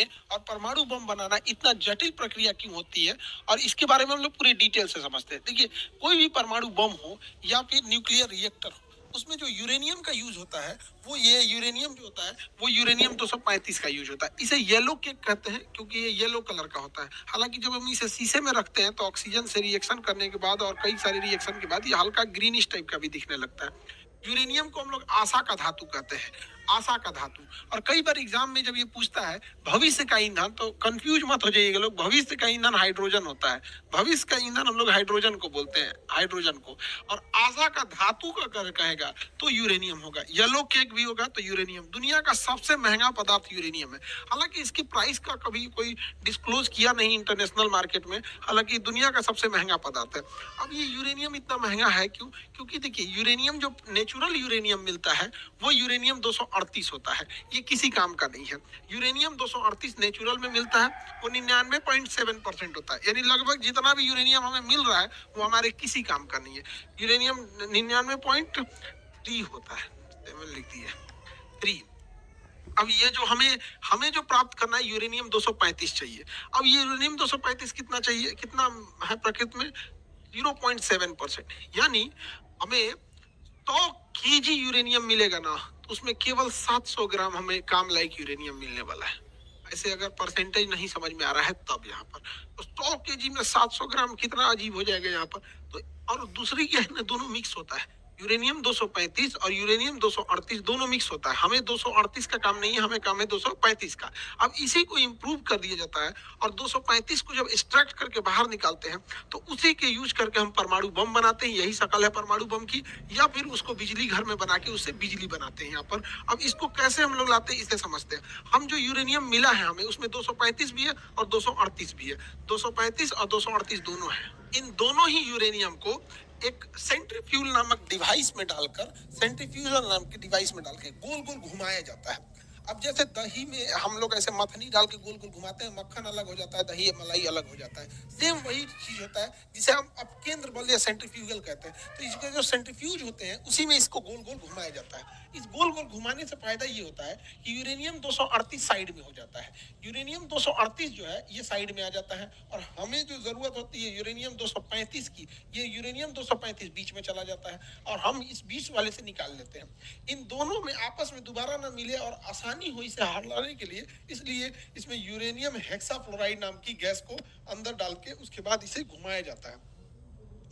और परमाणु बम बनाना इतना जटिल प्रक्रिया क्यों होती है और इसके बारे में हम लोग पूरी डिटेल से समझते हैं। देखिए, कोई भी परमाणु बम हो या फिर न्यूक्लियर रिएक्टर हो, उसमें जो यूरेनियम का यूज होता है, वो ये यूरेनियम जो होता है वो यूरेनियम 235 का यूज होता है। इसे येलो केक कहते हैं क्योंकि ये येलो कलर का होता है। हालांकि जब हम इसे शीशे में रखते हैं तो ऑक्सीजन से रिएक्शन करने के बाद और कई सारे रिएक्शन के बाद ये हल्का ग्रीनिश टाइप का भी दिखने लगता है। यूरेनियम को हम लोग आशा का धातु कहते हैं, आशा का धातु। और कई बार एग्जाम में जब ये पूछता है भविष्य का ईंधन, तो कंफ्यूज मत हो जाइएगा लोग, भविष्य का ईंधन हाइड्रोजन होता है। भविष्य का ईंधन हम लोग हाइड्रोजन को बोलते हैं, हाइड्रोजन को। और आशा का धातु का अगर कहेगा तो यूरेनियम होगा। येलो केक भी होगा तो यूरेनियम। दुनिया का सबसे महंगा पदार्थ यूरेनियम है। हालांकि इसकी प्राइस का कभी कोई डिस्क्लोज किया नहीं इंटरनेशनल मार्केट में, हालांकि दुनिया का सबसे महंगा पदार्थ है। अब ये यूरेनियम इतना महंगा है क्यों? क्योंकि देखिए, यूरेनियम जो नेचुरल यूरेनियम मिलता है वो यूरेनियम 238 होता है। ये किसी काम का नहीं है। यूरेनियम 238 नेचुरल में मिलता है, वो 99.7% होता है। यानी लगभग जितना भी यूरेनियम हमें मिल रहा है वो हमारे किसी काम का नहीं है। यूरेनियम 99.3 होता है, लिख दिया 3। अब ये जो हमें हमें जो प्राप्त करना है यूरेनियम 235 चाहिए। अब ये यूरेनियम 235 कितना चाहिए, कितना है प्रकृति में? 0.7%। यानी हमें 100 केजी यूरेनियम मिलेगा ना, तो उसमें केवल 700 ग्राम हमें काम लायक यूरेनियम मिलने वाला है। ऐसे अगर परसेंटेज नहीं समझ में आ रहा है तब यहाँ पर तो 100 केजी में 700 ग्राम कितना अजीब हो जाएगा यहाँ पर। तो और दूसरी क्या है ना, दोनों मिक्स होता है। यूरेनियम 235 और यूरेनियम 238 दोनों मिक्स होता है। हमें 238 का काम नहीं है, हमें काम है 235 का। अब इसी को इंप्रूव कर दिया जाता है और 235 को जब एक्सट्रैक्ट करके बाहर निकालते हैं तो उसी के यूज करके हम परमाणु बम बनाते हैं। यही शकल है परमाणु बम की। या फिर उसको बिजली घर में बना के उससे बिजली बनाते हैं यहाँ पर। अब इसको कैसे हम लोग लाते हैं इसे समझते हैं। हम जो यूरेनियम मिला है हमें, उसमें 235 भी है और 238 भी है। 235 और 238 दोनों है। इन दोनों ही यूरेनियम को एक सेंट्रीफ्यूल नामक डिवाइस में डालकर, सेंट्रीफ्यूजल नाम के डिवाइस में डाल के गोल गोल घुमाया जाता है। अब जैसे दही में हम लोग ऐसे मक्खनी डाल के गोल गोल घुमाते हैं, मक्खन अलग हो जाता है, दही मलाई अलग हो जाता है। सेम वही चीज होता है जिसे हम अब केंद्र बल या सेंट्रीफ्यूगल कहते हैं। तो इसके जो सेंट्रीफ्यूज होते हैं उसी में इसको गोल गोल घुमाया जाता है। इस गोल गोल घुमाने से फायदा ये होता है कि यूरेनियम 238 साइड में हो जाता है। यूरेनियम 238 जो है ये साइड में आ जाता है और हमें जो जरूरत होती है यूरेनियम 235 की, ये यूरेनियम 235 बीच में चला जाता है और हम इस बीच वाले से निकाल लेते हैं। इन दोनों में आपस में दोबारा ना मिले और आसानी हो इसे हटाने के लिए, इसलिए इसमें यूरेनियम हेक्साफ्लोराइड नाम की गैस को अंदर डाल के उसके बाद इसे घुमाया जाता है।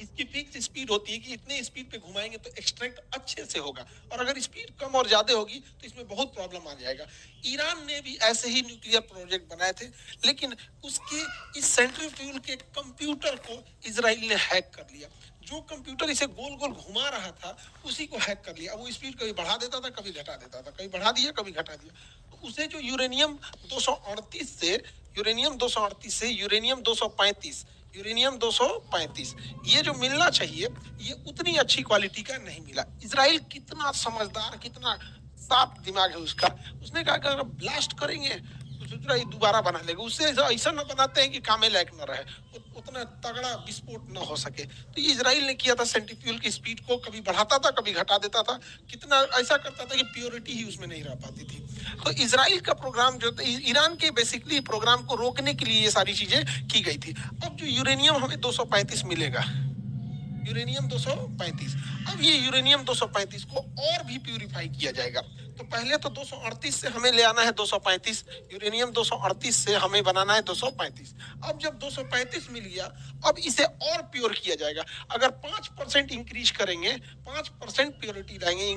इसकी फिक्स स्पीड होती है कि इतने स्पीड पे घुमाएंगे तो एक्सट्रैक्ट अच्छे से होगा, और अगर स्पीड कम और ज्यादा होगी तो इसमें बहुत प्रॉब्लम आ जाएगा। ईरान ने भी ऐसे ही न्यूक्लियर प्रोजेक्ट बनाए थे, लेकिन उसके इस सेंट्रीफ्यूल के कंप्यूटर को इजराइल ने हैक कर लिया। जो कंप्यूटर इसे गोल गोल घुमा रहा था उसी को हैक कर लिया। अब वो स्पीड कभी बढ़ा देता था, कभी घटा देता था, कभी बढ़ा दिया कभी घटा दिया। तो उसे जो यूरेनियम 238 से यूरेनियम 238 से यूरेनियम 235, यूरेनियम 235 ये जो मिलना चाहिए ये उतनी अच्छी क्वालिटी का नहीं मिला। इजराइल कितना समझदार, कितना साफ दिमाग है उसका। उसने कहा कि अगर ब्लास्ट करेंगे तो सोच रहा है दोबारा बना लेगा। उससे ऐसा न बनाते हैं कि कामे लायक न रहे, उतना तगड़ा विस्फोट न हो सके। तो ये इजराइल ने किया था, सेंट्रीफ्यूल की स्पीड को कभी बढ़ाता था कभी घटा देता था। कितना ऐसा करता था कि प्योरिटी ही उसमें नहीं रह पाती थी। तो इजराइल का प्रोग्राम जो था, ईरान के बेसिकली प्रोग्राम को रोकने के लिए ये सारी चीजें की गई थी। अब जो यूरेनियम हमें 235 मिलेगा, यूरेनियम 235, अब ये यूरेनियम 235 को और भी प्यूरिफाई किया जाएगा। तो पहले तो 238 से हमें ले आना है 235, यूरेनियम 238 से हमें बनाना है 235। अब जब 235 मिल गया, अब इसे और प्योर किया जाएगा। अगर 5% इंक्रीज करेंगे, 5% प्योरिटी लाएंगे,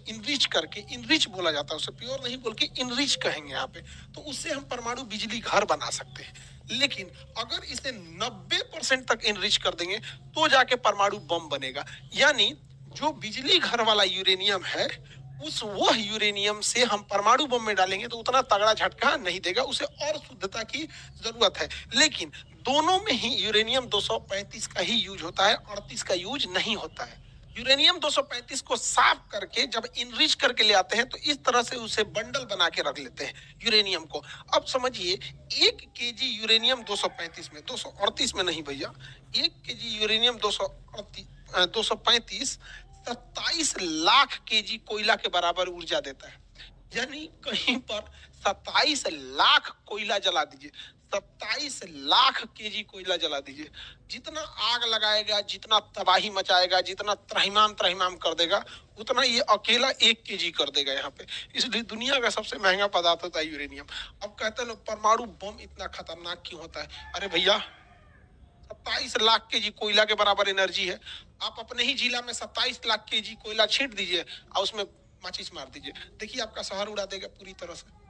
इनरिच करके, इनरिच बोला जाता है उसे, प्योर नहीं बोल के इनरिच कहेंगे यहाँ पे, तो उससे हम परमाणु बिजली घर बना सकते हैं। लेकिन अगर इसे 90% तक इनरिच कर देंगे तो जाके परमाणु बम बनेगा। यानी जो बिजली घर वाला यूरेनियम है, उस वह यूरेनियम से हम परमाणु बम में डालेंगे तो उतना तगड़ा झटका नहीं देगा, उसे और शुद्धता की जरूरत है। लेकिन दोनों में ही यूरेनियम 235 का ही यूज होता है, 38 का यूज नहीं होता है। यूरेनियम 235 को साफ करके जब इनरिच करके ले आते हैं तो इस तरह से उसे बंडल बना के रख लेते हैं यूरेनियम को। अब समझिए, 1 केजी यूरेनियम 235 में, 238 में नहीं भैया, 1 केजी यूरेनियम 235 27 लाख केजी कोयला के बराबर ऊर्जा देता है। यानी कहीं पर 27 लाख कोयला जला दीजिए, 27 लाख केजी कोयला जला दीजिए। जितना आग लगाएगा, जितना तबाही मचाएगा, जितना त्रहिमाम त्रहिमाम कर देगा, उतना ये अकेला 1 केजी कर देगा यहाँ पे। इसलिए दुनिया का सबसे महंगा पदार्थ होता है यूरेनियम। अब कहते हैं लोग परमाणु बम इतना खतरनाक क्यों होता है? अरे भैया, 27 लाख केजी कोयला के बराबर एनर्जी है। आप अपने ही जिला में 27 लाख केजी कोयला छींट दीजिए और उसमें माचिस मार दीजिए, देखिए आपका शहर उड़ा देगा पूरी तरह से।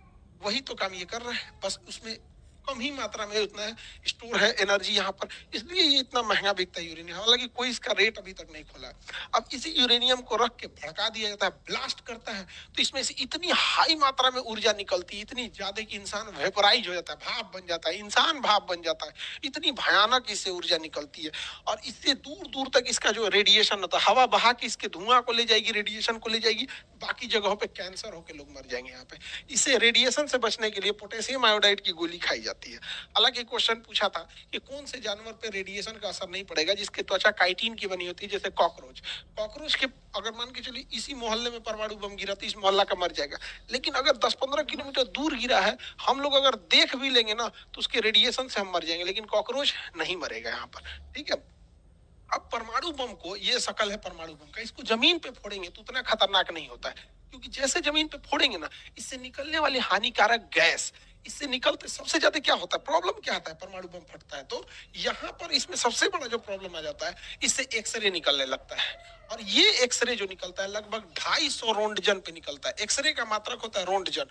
वही तो काम ये कर रहा है, बस उसमें कम ही मात्रा में उतना है, स्टोर है एनर्जी यहाँ पर, इसलिए ये इतना महंगा बिकता है यूरेनियम। हालांकि कोई इसका रेट अभी तक नहीं खोला है। अब इसी यूरेनियम को रख के भड़का दिया जाता है, ब्लास्ट करता है, तो इसमें से इतनी हाई मात्रा में ऊर्जा निकलती है, इतनी ज्यादा कि इंसान वेपराइज हो जाता है, भाप बन जाता है, इंसान भाप बन जाता है। इतनी भयानक इससे ऊर्जा निकलती है। और इससे दूर दूर तक इसका जो रेडिएशन होता है, हवा बहा के इसके धुआं को ले जाएगी, रेडिएशन को ले जाएगी, बाकी जगहों पे कैंसर होकर लोग मर जाएंगे यहाँ पे। इससे रेडिएशन से बचने के लिए पोटेशियम आयोडाइड की गोली खाई जाती है। अलग एक क्वेश्चन पूछा था कि कौन से जानवर पे रेडिएशन का असर नहीं पड़ेगा जिसकी त्वचा काइटिन की बनी होती है, जैसे कॉकरोच। कॉकरोच के अगर मान के चलिए इसी मोहल्ले में परमाणु बम गिरा तो इस मोहल्ला का मर जाएगा, लेकिन अगर 10-15 किलोमीटर दूर गिरा है, हम लोग अगर देख भी लेंगे ना तो उसके रेडिएशन से हम मर जाएंगे, लेकिन कॉकरोच नहीं मरेगा यहाँ पर। ठीक है। अब परमाणु बम को, ये शकल है परमाणु बम का, इसको जमीन पे फोड़ेंगे तो उतना खतरनाक नहीं होता है, क्योंकि जैसे जमीन पे फोड़ेंगे ना, इससे निकलने वाली हानिकारक गैस, इससे निकलते सबसे ज्यादा क्या होता है, प्रॉब्लम क्या आता है परमाणु बम फटता है तो, यहाँ पर इसमें सबसे बड़ा जो प्रॉब्लम आ जाता है, इससे एक्सरे निकलने लगता है। और ये एक्सरे जो निकलता है लगभग 250 रोंटजन पे निकलता है। एक्सरे का मात्रक होता है रोंटजन,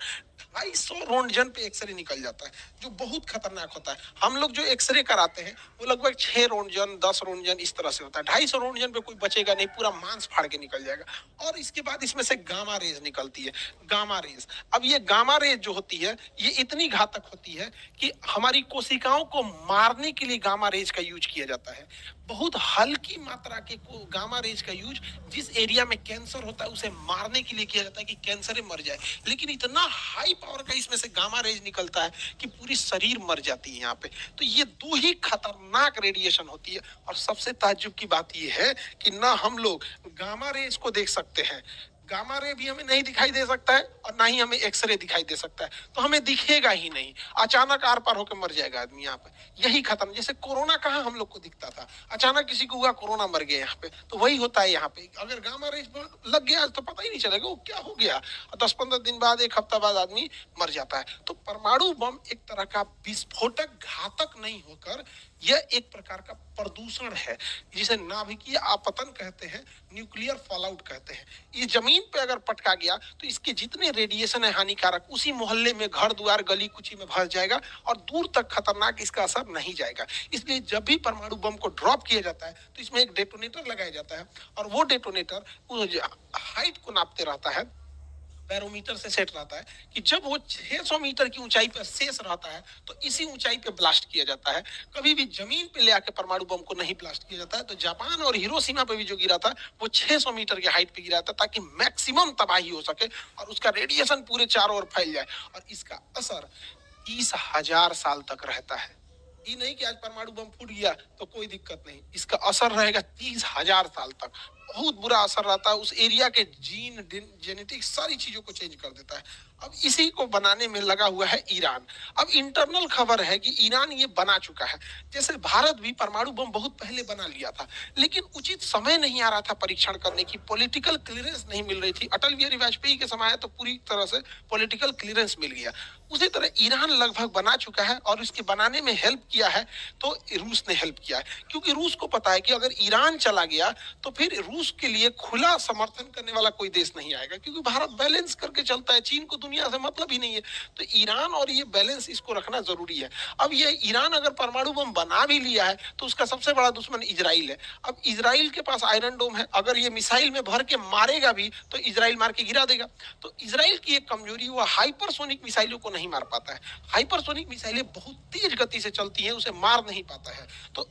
250 रोंटजन पे एक्सरे निकल जाता है, जो बहुत खतरनाक होता है। हम लोग जो एक्सरे कराते हैं वो लगभग 6 रोंटजन 10 रोंटजन इस तरह से होता है। 250 रोंटजन पे कोई बचेगा नहीं, पूरा मांस फाड़ के निकल जाएगा। और इसके बाद इसमें से गामा रेज निकलती है, गामा रेज। अब ये गामा रेज जो होती है ये इतनी घातक होती है कि हमारी कोशिकाओं को मारने के लिए गामा रेज का यूज किया जाता है। बहुत हल्की मात्रा के गामा रेज का यूज जिस एरिया में कैंसर होता है उसे मारने के लिए किया जाता है कि कैंसर मर जाए, लेकिन इतना हाई पावर का इसमें से गामा रेज निकलता है कि पूरी शरीर मर जाती है यहाँ पे। तो ये दो ही खतरनाक रेडिएशन होती है। और सबसे ताज्जुब की बात ये है कि ना हम लोग गामा रेज को देख सकते हैं, गामा रे भी हमें नहीं दिखाई दे सकता है, और ना ही हमें एक्सरे दिखाई दे सकता है, तो हमें दिखेगा ही नहीं, अचानक आर पार होकर मर जाएगा आदमी यहाँ पे। यही खत्म, जैसे कोरोना कहाँ हम लोग को दिखता था, अचानक किसी को हुआ कोरोना मर गया यहाँ पे, तो वही होता है यहाँ पे। अगर गामा रे लग गया तो पता ही नहीं चलेगा वो क्या हो गया, 10-15 दिन बाद, एक हफ्ता बाद आदमी मर जाता है। तो परमाणु बम एक तरह का विस्फोटक घातक नहीं होकर यह एक प्रकार का प्रदूषण है, जिसे नाभिकीय आपतन कहते हैं, न्यूक्लियर फॉलआउट कहते हैं। ये जमीन पे अगर पटका गया तो इसके जितने रेडिएशन है हानिकारक, उसी मोहल्ले में, घर द्वार गली कुची में भर जाएगा और दूर तक खतरनाक इसका असर नहीं जाएगा। इसलिए जब भी परमाणु बम को ड्रॉप किया जाता है तो इसमें एक डेटोनेटर लगाया जाता है, और वो डेटोनेटर हाइट को नापते रहता है, बैरोमीटर से सेट रहता है कि जब वो 600 मीटर की ऊंचाई पर शेष रहता है तो इसी ऊंचाई पे ब्लास्ट किया जाता है। कभी भी जमीन पे ले आके परमाणु बम को नहीं ब्लास्ट किया जाता है। तो जापान और हिरोशिमा पे भी जो गिरा था वो 600 मीटर की हाइट पे गिरा था, ताकि मैक्सिमम तबाही हो सके और उसका रेडिएशन पूरे चारों ओर फैल जाए, और इसका असर 30,000 साल तक रहता है। ये नहीं कि आज परमाणु बम फूट गया तो कोई दिक्कत नहीं, इसका असर रहेगा 30,000 साल तक। बहुत बुरा असर रहता है, उस एरिया के जीन, जेनेटिक्स, सारी चीजों को चेंज कर देता है। अब इसी को बनाने में लगा हुआ है ईरान। अब इंटरनल खबर है कि ईरान ये बना चुका है। जैसे भारत भी परमाणु बम बहुत पहले बना लिया था, लेकिन उचित समय नहीं आ रहा था परीक्षण करने की, पॉलिटिकल क्लियरेंस नहीं मिल रही थी। अटल बिहारी वाजपेयी के समय तो पूरी तरह से पॉलिटिकल क्लियरेंस मिल गया। उसी तरह ईरान लगभग बना चुका है, और इसके बनाने में हेल्प किया है तो रूस ने हेल्प किया है, क्योंकि रूस को पता है कि अगर ईरान चला गया तो फिर रूस के लिए खुला समर्थन करने वाला कोई देश नहीं आएगा, क्योंकि भारत बैलेंस करके चलता है, चीन को दुनिया से मतलब ही नहीं है। तो ईरान और ये बैलेंस, इसको रखना जरूरी है। अब ये ईरान अगर परमाणु बम बना भी लिया है तो उसका सबसे बड़ा दुश्मन इजराइल है। अब इजराइल के पास आयरन डोम है, अगर ये मिसाइल में भर के मारेगा भी तो इजराइल मार के गिरा देगा। तो इजराइल की एक कमजोरी, वो हाइपरसोनिक मिसाइलों को नहीं मार पाता है। हाइपरसोनिक मिसाइलें बहुत तेज गति से चलती हैं, उसे मार नहीं पाता है। तो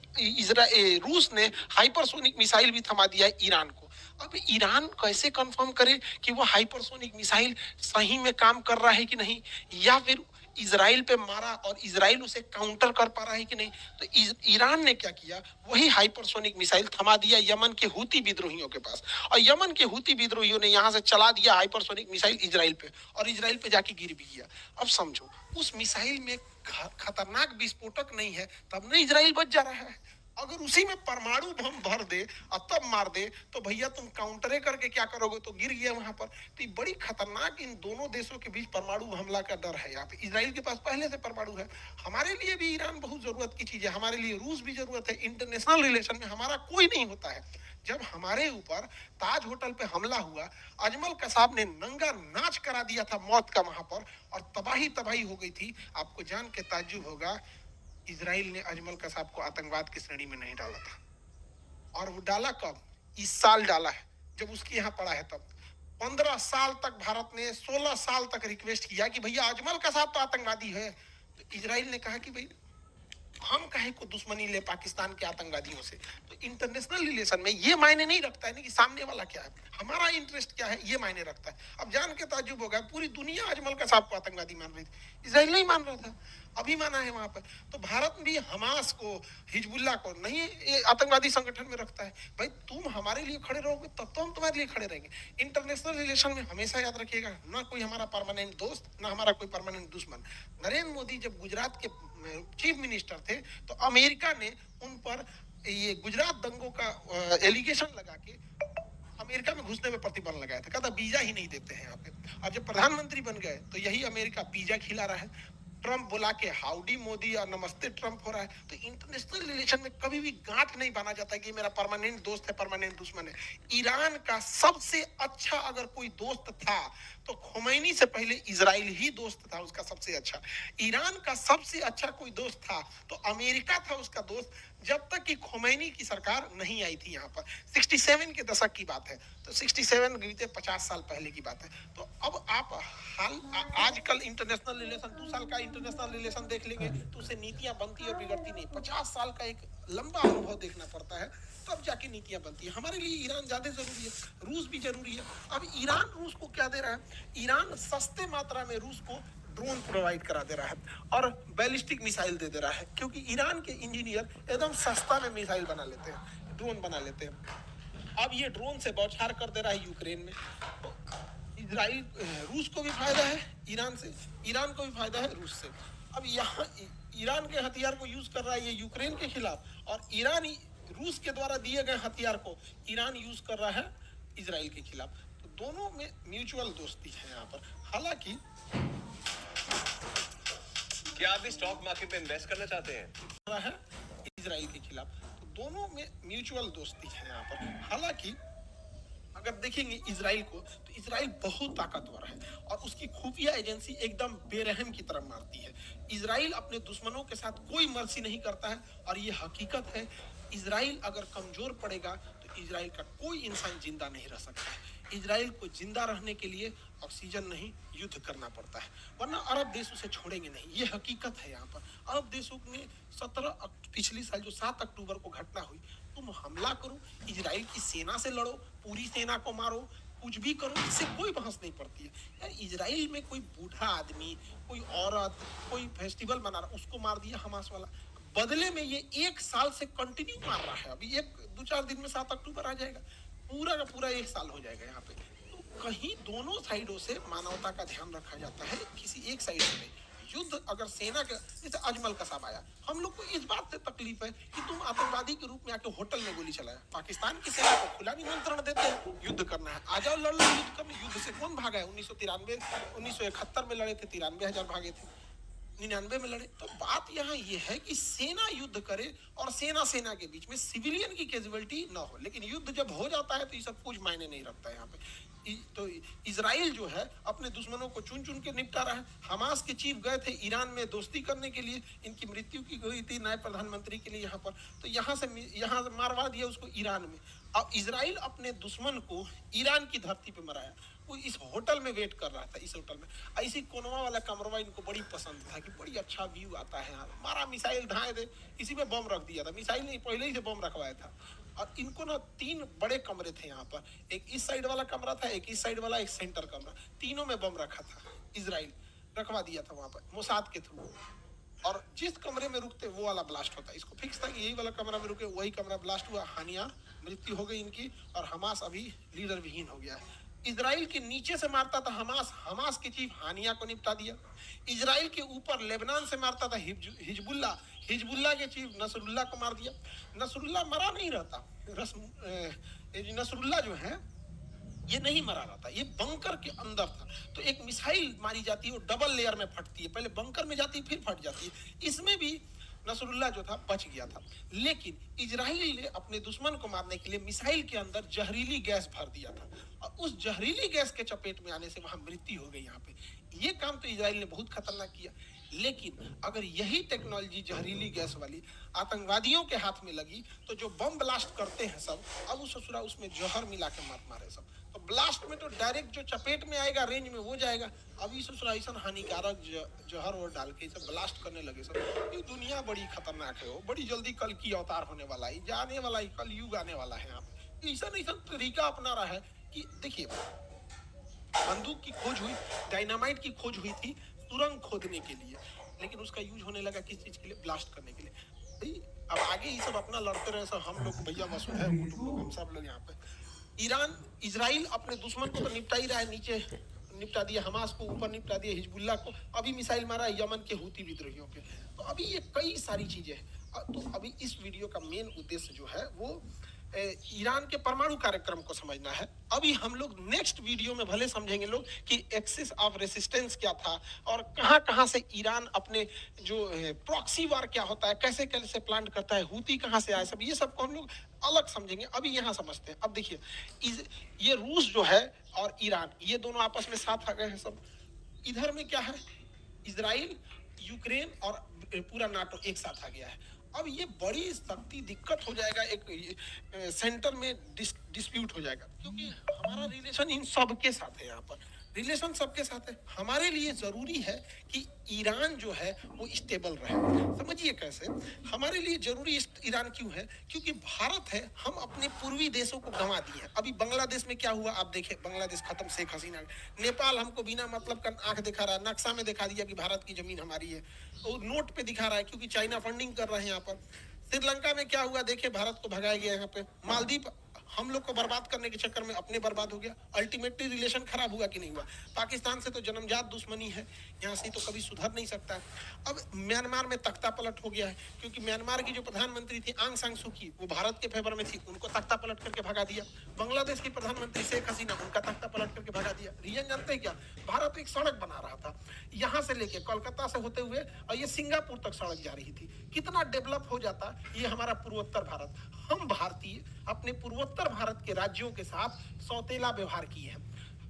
रूस ने हाइपरसोनिक मिसाइल भी थमा दिया है ईरान को। अब ईरान कैसे कंफर्म करे कि वो हाइपरसोनिक मिसाइल सही में काम कर रहा है कि नहीं, या फिर इजराइल पे मारा और इजराइल उसे काउंटर कर पा रहा है कि नहीं। तो ईरान ने क्या किया, वही हाइपरसोनिक मिसाइल थमा दिया यमन के हूती विद्रोहियों के पास, और यमन के हूती विद्रोहियों ने यहां से चला दिया हाइपरसोनिक मिसाइल इजराइल पे, और इजराइल पे जाके गिर भी गया। अब समझो, उस मिसाइल में खतरनाक विस्फोटक नहीं है, तब ना इजराइल बच जा रहा है। अगर उसी में परमाणु बम भर दे और तब मार दे, तो भैया तुम काउंटरे करके क्या करोगे, तो गिर गया वहां पर। तो ये बड़ी खतरनाक इन दोनों देशों के बीच परमाणु हमला का डर है। यहाँ पे इजराइल के पास पहले से परमाणु है। हमारे लिए भी ईरान बहुत जरूरत की चीज है, हमारे लिए रूस भी जरूरत है। इंटरनेशनल रिलेशन में हमारा कोई नहीं होता है। जब हमारे ऊपर ताज होटल पे हमला हुआ, अजमल कसाब ने नंगा नाच करा दिया था मौत का वहां पर, और तबाही तबाही हो गई थी। आपको जान के ताज्जुब होगा, इजराइल ने अजमल कसाब को आतंकवाद की श्रेणी में नहीं डाला था। और वो डाला कब, इस साल डाला है, जब उसके यहाँ पड़ा है तब। 15 साल तक भारत ने, 16 साल तक रिक्वेस्ट किया कि भैया अजमल कसाब तो आतंकवादी है। तो इजराइल ने कहा कि भाई हम कहे को दुश्मनी ले पाकिस्तान के आतंकवादियों से। तो इंटरनेशनल रिलेशन में ये मायने नहीं रखता है ना कि सामने वाला क्या है, हमारा इंटरेस्ट क्या है, ये मायने रखता है। अब जान के ताज्जुब होगा, पूरी दुनिया अजमल कसाब को आतंकवादी मान रही थी, इजराइल नहीं मान रहा था, अभी माना है वहां पर। तो भारत भी हमास को, हिजबुल्ला को नहीं ये आतंकवादी संगठन में रखता है। भाई तुम हमारे लिए खड़े रहोगे तब तो हम तुम्हारे लिए खड़े रहेंगे। इंटरनेशनल रिलेशन में हमेशा याद रखिएगा, ना कोई हमारा परमानेंट दोस्त, ना हमारा कोई परमानेंट दुश्मन। नरेंद्र मोदी जब गुजरात के चीफ मिनिस्टर थे, तो अमेरिका ने उन पर ये गुजरात दंगों का एलिगेशन लगा के अमेरिका में घुसने में प्रतिबंध लगाया था, कहता वीजा ही नहीं देते हैं यहाँ पे। और जब प्रधानमंत्री बन गए तो यही अमेरिका वीजा खिला रहा है। ट्रम्प बुला के हाउडी मोदी और नमस्ते ट्रम्प हो रहा है। तो इंटरनेशनल रिलेशन में कभी भी गांठ नहीं बांधा जाता कि मेरा परमानेंट दोस्त है, परमानेंट दुश्मन है। ईरान का सबसे अच्छा अगर कोई दोस्त था तो खोमैनी से पहले इजराइल ही दोस्त था उसका सबसे अच्छा। ईरान का सबसे अच्छा कोई दोस्त था तो अमेरिका था उसका दोस्त, जब तक कि खोमैनी की सरकार नहीं आई थी यहाँ पर। 67 के दशक की बात है, तो 67 बीते 50 साल पहले की बात है। तो अब आप आजकल इंटरनेशनल रिलेशन, 2 साल का इंटरनेशनल रिलेशन देख लेंगे तो उससे नीतियां बनती और बिगड़ती नहीं। 50 साल का एक लंबा अनुभव देखना पड़ता है, तब जाके नीतियां बनती है। हमारे लिए ईरान ज्यादा जरूरी है, रूस भी जरूरी है। अब ईरान रूस को क्या दे रहा है, ईरान सस्ते मात्रा में रूस को ड्रोन प्रोवाइड करा दे रहा है और बैलिस्टिक मिसाइल दे रहा है, क्योंकि ईरान के इंजीनियर एकदम सस्ता में मिसाइल बना लेते हैं, ड्रोन बना लेते हैं। अब ये ड्रोन से बौछार कर दे रहा है यूक्रेन में। तो इजराइल, रूस को भी फायदा है ईरान से, ईरान को भी फायदा है रूस से। अब यहाँ ईरान के हथियार को यूज कर रहा है ये यूक्रेन के खिलाफ, और ईरान रूस के द्वारा दिए गए हथियार को ईरान यूज कर रहा है इजराइल के खिलाफ। तो दोनों में म्यूचुअल दोस्ती है यहाँ पर। हालांकि क्या आप भी स्टॉक मार्केट में इन्वेस्ट करना चाहते हैं? है इजराइल के खिलाफ, तो दोनों में म्यूचुअल दोस्ती है यहाँ पर। हालांकि अगर देखेंगे इजराइल को, तो इजराइल बहुत ताकतवर है और उसकी खुफिया एजेंसी एकदम बेरहम की तरह मारती है। इजराइल अपने दुश्मनों के साथ कोई मर्सी नहीं करता है, और ये हकीकत है। इजराइल अगर कमजोर पड़ेगा तो इजराइल का कोई इंसान जिंदा नहीं रह सकता है। इजराइल को जिंदा रहने के लिए ऑक्सीजन नहीं, युद्ध करना पड़ता है, वरना अरब देश उसे छोड़ेंगे नहीं। ये हकीकत है यहाँ पर। अरब देशों ने पिछली साल जो 7 अक्टूबर को घटना हुई, तुम हमला करो, इजराइल की सेना से लड़ो, पूरी सेना को मारो, कुछ भी करो, इससे कोई बहस नहीं पड़ती है। यार इजराइल में कोई बूढ़ा आदमी, कोई औरत, कोई फेस्टिवल मना रहा, उसको मार दिया हमास वाला। बदले में ये 1 साल से कंटिन्यू मार रहा है। अभी 1-2-4 दिन में 7 अक्टूबर आ जाएगा, पूरा का पूरा 1 साल हो जाएगा यहाँ पे। तो कहीं दोनों साइडों से मानवता का ध्यान रखा जाता है, किसी एक साइड से नहीं। युद्ध अगर सेना के, जैसे अजमल कसाब आया, हम लोग को इस बात से तकलीफ है कि तुम आतंकवादी के रूप में आके होटल में गोली चलाया। पाकिस्तान की सेना को खुला निमंत्रण देते हैं, युद्ध करना है, आ जाओ लड़ लो, युद्ध करने। युद्ध से कौन भागा है? 1971 में लड़े थे, 93,000 भागे थे, 99 में लड़े। तो बात यहाँ ये है कि सेना युद्ध करे और सेना के बीच में सिविलियन की कैजुअलिटी ना हो। लेकिन युद्ध जब हो जाता है तो ये सब कुछ मायने नहीं रखता है यहाँ पे। तो इजराइल जो है अपने दुश्मनों को चुन चुन के निपटा रहा है। हमास के चीफ गए थे ईरान में दोस्ती करने के लिए, इनकी मृत्यु की गई थी नए प्रधानमंत्री के लिए यहाँ पर, तो यहाँ से मारवा दिया उसको ईरान में। अब इजराइल अपने दुश्मन को ईरान की धरती पे मराया। वो इस होटल में वेट कर रहा था, इस होटल में ऐसी कोनवा वाला कमरवा इनको बड़ी पसंद था कि बड़ी अच्छा व्यू आता है यहाँ, मारा मिसाइल ढाए दे, इसी में बम रख दिया था। मिसाइल नहीं, पहले ही से बम रखवाया था। और इनको ना 3 बड़े कमरे थे यहाँ पर, एक इस साइड वाला कमरा था, एक इस साइड वाला, एक सेंटर कमरा, तीनों में बम रखा था इजराइल। रखवा दिया था वहां पर मोसाद के थ्रू, और जिस कमरे में रुकते वो वाला ब्लास्ट होता है। इसको फिक्स था कि यही वाला कमरा में रुके, वही कमरा ब्लास्ट हुआ, हानिया मृत्यु हो गई इनकी, और हमास अभी लीडर विहीन हो गया है। इजराइल के नीचे से मारता था हमास, हमास के चीफ हानिया को निपटा दिया। इजराइल के ऊपर लेबनान से मारता था हिजबुल्ला, हिजबुल्ला के चीफ नसरुल्लाह को मार दिया। नसरुल्लाह मरा नहीं रहता, नसरुल्लाह जो है ये नहीं मरा रहता, ये बंकर के अंदर था। तो एक मिसाइल मारी जाती है, वो डबल लेयर में फटती है, पहले बंकर में जाती है फिर फट जाती है। इसमें भी नसरुल्लाह जो था बच गया था, लेकिन इजराइल ने अपने दुश्मन को मारने के लिए मिसाइल के अंदर जहरीली गैस भर दिया था, और उस जहरीली गैस के चपेट में आने से वहां मृत्यु हो गई। यहाँ पे ये काम तो इजराइल ने बहुत खतरनाक किया। लेकिन अगर यही टेक्नोलॉजी जहरीली गैस वाली आतंकवादियों के हाथ में लगी, तो जो बम ब्लास्ट करते हैं सब, अब उस ससुरा उसमें जहर मिला के मारे सब, तो ब्लास्ट में तो डायरेक्ट जो चपेट में आएगा रेंज में वो जाएगा। अभी ससुरा ऐसा हानिकारक जहर और डाल के सब ब्लास्ट करने लगे सब। ये दुनिया बड़ी खतरनाक है, वो बड़ी जल्दी कल की अवतार होने वाला है, जाने वाला है, कल युग आने वाला है। यहाँ पे ऐसा तरीका अपना रहा है कि देखिए, बंदूक की खोज हुई, डायनामाइट की खोज हुई थी सुरंग खोदने के लिए, लेकिन उसका यूज होने लगा किस चीज के लिए? ब्लास्ट करने के लिए। अब आगे ये सब अपना लड़ते रहे सब, हम लोग भैया वसुधैव कुटुंबकम, हम सब लोग यहाँ पे। ईरान इजराइल अपने दुश्मन को तो निपटा ही रहा है, नीचे निपटा दिया हमास को, ऊपर निपटा दिया हिजबुल्लाह को, अभी मिसाइल मारा है यमन के हूती विद्रोहियों के। तो अभी ये कई सारी चीजें हैं। तो अभी इस वीडियो का मेन उद्देश्य जो है वो ईरान के परमाणु कार्यक्रम को समझना है। अभी हम लोग नेक्स्ट वीडियो में भले समझेंगे लोग कि एक्सिस ऑफ रेसिस्टेंस क्या था, और कहां कहां से ईरान अपने जो प्रॉक्सी वार क्या होता है, कैसे कैसे प्लान करता है, हूती कहां से आए, सब ये सब को हम लोग अलग समझेंगे। अभी यहाँ समझते हैं। अब देखिए, ये रूस जो है और ईरान, ये दोनों आपस में साथ आ गए हैं सब। इधर में क्या है? इजराइल, यूक्रेन और पूरा नाटो एक साथ आ गया है। अब ये बड़ी सख्ती दिक्कत हो जाएगा, एक सेंटर में डिस्प्यूट हो जाएगा, क्योंकि हमारा रिलेशन इन सब के साथ है। यहाँ पर रिलेशन सबके साथ है। हमारे लिए जरूरी है कि ईरान जो है वो स्टेबल रहे। समझिए कैसे हमारे लिए जरूरी ईरान क्यों है? क्योंकि भारत है, हम अपने पूर्वी देशों को गंवा दिए हैं। अभी बांग्लादेश में क्या हुआ आप देखें, बांग्लादेश खत्म, शेख हसीना। नेपाल हमको बिना मतलब का आंख दिखा रहा है, नक्शा में दिखा दिया कि भारत की जमीन हमारी है, वो नोट पे दिखा रहा है क्योंकि चाइना फंडिंग कर रहे हैं यहाँ पर। श्रीलंका में क्या हुआ देखे, भारत को भगाया गया यहाँ पे। मालदीव हम लोग को बर्बाद करने के चक्कर में अपने बर्बाद हो गया। अल्टीमेटली रिलेशन खराब हुआ कि नहीं हुआ? पाकिस्तान से तो जन्मजात दुश्मनी है, यहाँ से तो कभी सुधर नहीं सकता है। अब म्यांमार में तख्ता पलट हो गया है, क्योंकि म्यांमार की जो प्रधानमंत्री थी आंग सान सू की, वो भारत के फेवर में थी, उनको तख्ता पलट करके भगा दिया। बांग्लादेश की प्रधानमंत्री शेख हसीना, उनका तख्ता पलट करके भगा दिया। रीजन जानते हैं क्या? भारत एक सड़क बना रहा था यहाँ से लेके कोलकाता से होते हुए, और ये सिंगापुर तक सड़क जा रही थी। कितना डेवलप हो जाता ये हमारा पूर्वोत्तर भारत। हम भारतीय अपने पूर्वोत्तर भारत के राज्यों के साथ सौतेला व्यवहार किए हैं।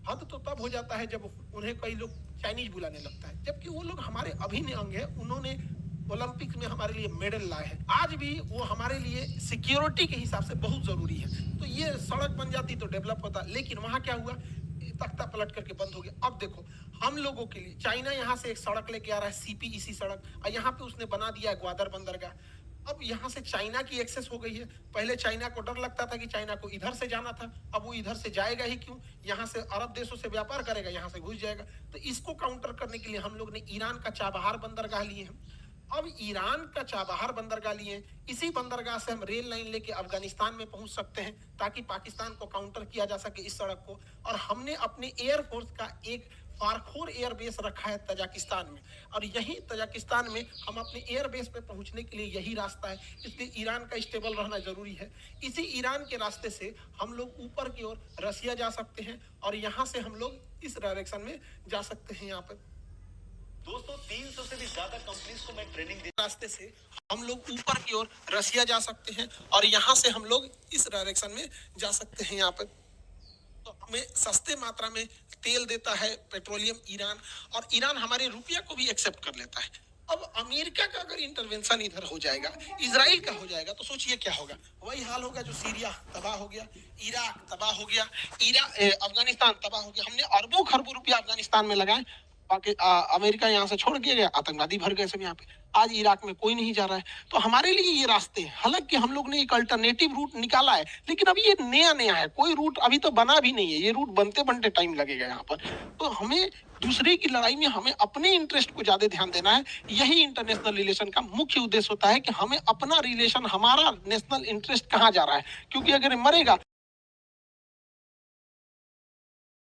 हद तो तब हो जाता है जब उन्हें कई लोग चाइनीज बुलाने लगता है, जबकि वो लोग हमारे अभिन्न अंग है। उन्होंने ओलंपिक में हमारे लिए मेडल लाए हैं, आज भी वो हमारे लिए सिक्योरिटी के हिसाब से बहुत जरूरी है। तो ये सड़क बन जाती तो डेवलप होता, लेकिन वहां क्या हुआ, तख्ता पलट करके बंद हो गया। अब देखो हम लोगों के लिए चाइना यहाँ से एक सड़क लेके आ रहा है, सीपीईसी सड़क, और यहाँ पे उसने बना दिया ग्वादर बंदरगाह। अब यहाँ से चाइना की एक्सेस हो गई है। पहले चाइना को डर लगता था कि चाइना को इधर से जाना था, अब वो इधर से जाएगा ही क्यों, यहाँ से अरब देशों से व्यापार करेगा, यहाँ से घुस जाएगा। तो इसको काउंटर करने के लिए हम लोग ने ईरान का चाबहार बंदरगाह लिए हैं। अब ईरान का चाबहार बंदरगाह लिए, इसी बंदरगाह से हम रेल लाइन लेके अफगानिस्तान में पहुंच सकते हैं, ताकि पाकिस्तान को काउंटर किया जा सके इस सड़क को। और हमने अपने एयरफोर्स का एक फारखोर एयरबेस रखा है तजाकिस्तान में, और यही तजाकिस्तान में हम अपने एयरबेस पे पहुंचने के लिए यही रास्ता है। इसलिए ईरान का स्टेबल रहना जरूरी है। इसी ईरान के रास्ते से हम लोग ऊपर की ओर रसिया जा सकते हैं, और यहाँ से हम लोग इस डायरेक्शन में जा सकते हैं। यहाँ पर दोस्तों 300 से भी ज्यादा कंपनीज को मैं ट्रेनिंग रास्ते से हम लोग ऊपर की ओर रसिया जा सकते हैं, और यहाँ से हम लोग इस डायरेक्शन में जा सकते हैं। यहाँ पर तो हमें सस्ते मात्रा में तेल देता है पेट्रोलियम ईरान, और ईरान हमारे रुपया को भी एक्सेप्ट कर लेता है। अब अमेरिका का अगर इंटरवेंशन इधर हो जाएगा, इजराइल का हो जाएगा, तो सोचिए क्या होगा। वही हाल होगा जो सीरिया तबाह हो गया, इराक तबाह हो गया, अफगानिस्तान तबाह हो गया। हमने अरबों खरबों रुपया अफगानिस्तान में लगाए, अमेरिका यहाँ से छोड़ के गया, आतंकवादी भर गए सब यहाँ पे। आज इराक में कोई नहीं जा रहा है। तो हमारे लिए ये रास्ते हैं, हालांकि हम लोग ने एक अल्टरनेटिव रूट निकाला है, लेकिन अभी ये नया नया है, कोई रूट अभी तो बना भी नहीं है। ये रूट बनते बनते टाइम लगेगा यहाँ पर। तो हमें दूसरे की लड़ाई में हमें अपने इंटरेस्ट को ज्यादा ध्यान देना है। यही इंटरनेशनल रिलेशन का मुख्य उद्देश्य होता है कि हमें अपना रिलेशन, हमारा नेशनल इंटरेस्ट कहाँ जा रहा है, क्योंकि अगर मरेगा